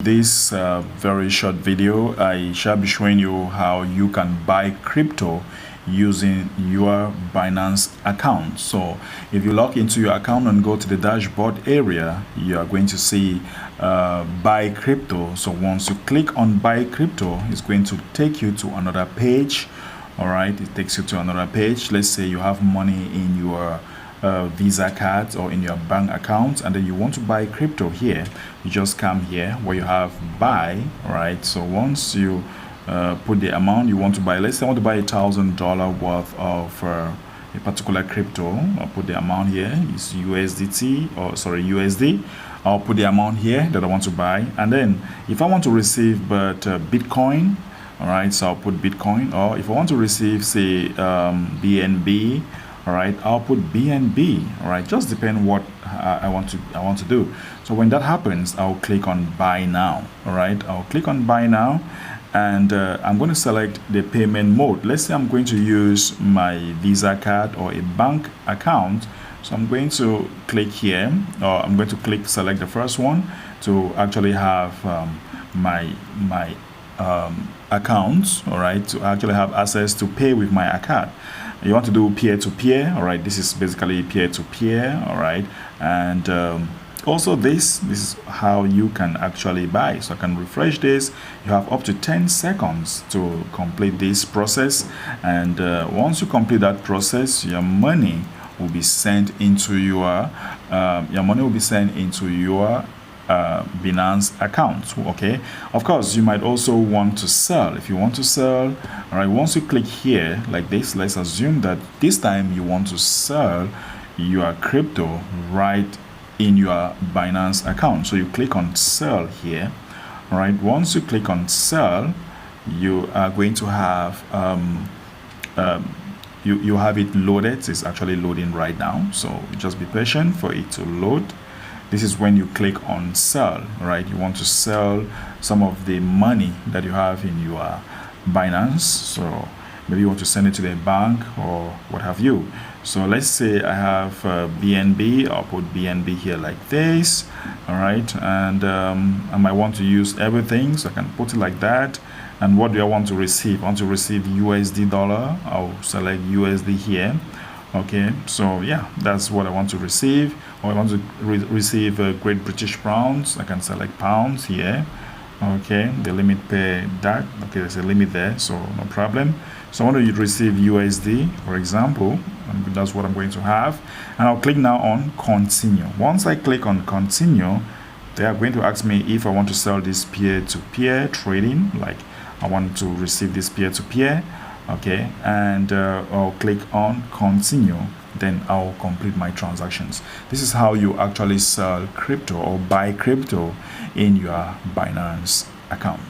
this very short video, I shall be showing you how you can buy crypto using your Binance account. So if you log into your account and go to the dashboard area, you are going to see buy crypto. So once you click on buy crypto, it's going to take you to another page. All right, it takes you to another page. Let's say you have money in your Visa card or in your bank account, and then you want to buy crypto here. You just come here where you have buy. All right, so once you put the amount you want to buy, let's say I want to buy $1,000 worth of a particular crypto. I'll put the amount here. It's USDT, or sorry, USD. I'll put the amount here that I want to buy, and then if I want to receive Bitcoin, all right, so I'll put Bitcoin. Or if I want to receive, say, BNB, all right, I'll put BNB. All right, just depend what I want to do. So when that happens, I'll click on buy now. All right, I'll click on buy now, and I'm going to select the payment mode. Let's say I'm going to use my Visa card or a bank account. So I'm going to click here, or I'm going to click select the first one to actually have my accounts, all right, to actually have access to pay with my account. You want to do peer-to-peer, all right, this is basically peer-to-peer, all right, and also this is how you can actually buy. So I can refresh this. You have up to 10 seconds to complete this process, and once you complete that process, your money will be sent into your Binance account. Okay, of course you might also want to sell. If you want to sell, all right, once you click here like this, let's assume that this time you want to sell your crypto right in your Binance account. So you click on sell here. All right, once you click on sell, you are going to have you have it loaded. It's actually loading right now, so just be patient for it to load. This is when you click on sell, right? You want to sell some of the money that you have in your Binance. So maybe you want to send it to the bank or what have you. So let's say I have BNB. I'll put BNB here like this, all right? And I might want to use everything, so I can put it like that. And what do I want to receive? I want to receive USD dollar. I'll select USD here. Okay, so yeah, that's what I want to receive. Or I want to receive Great British pounds. I can select pounds here. Okay, the limit per that. Okay, there's a limit there, so no problem. So I want to receive USD, for example, and that's what I'm going to have. And I'll click now on continue. Once I click on continue, they are going to ask me if I want to sell this peer-to-peer trading, like I want to receive this peer-to-peer. Okay, and I'll click on continue, then I'll complete my transactions. This is how you actually sell crypto or buy crypto in your Binance account.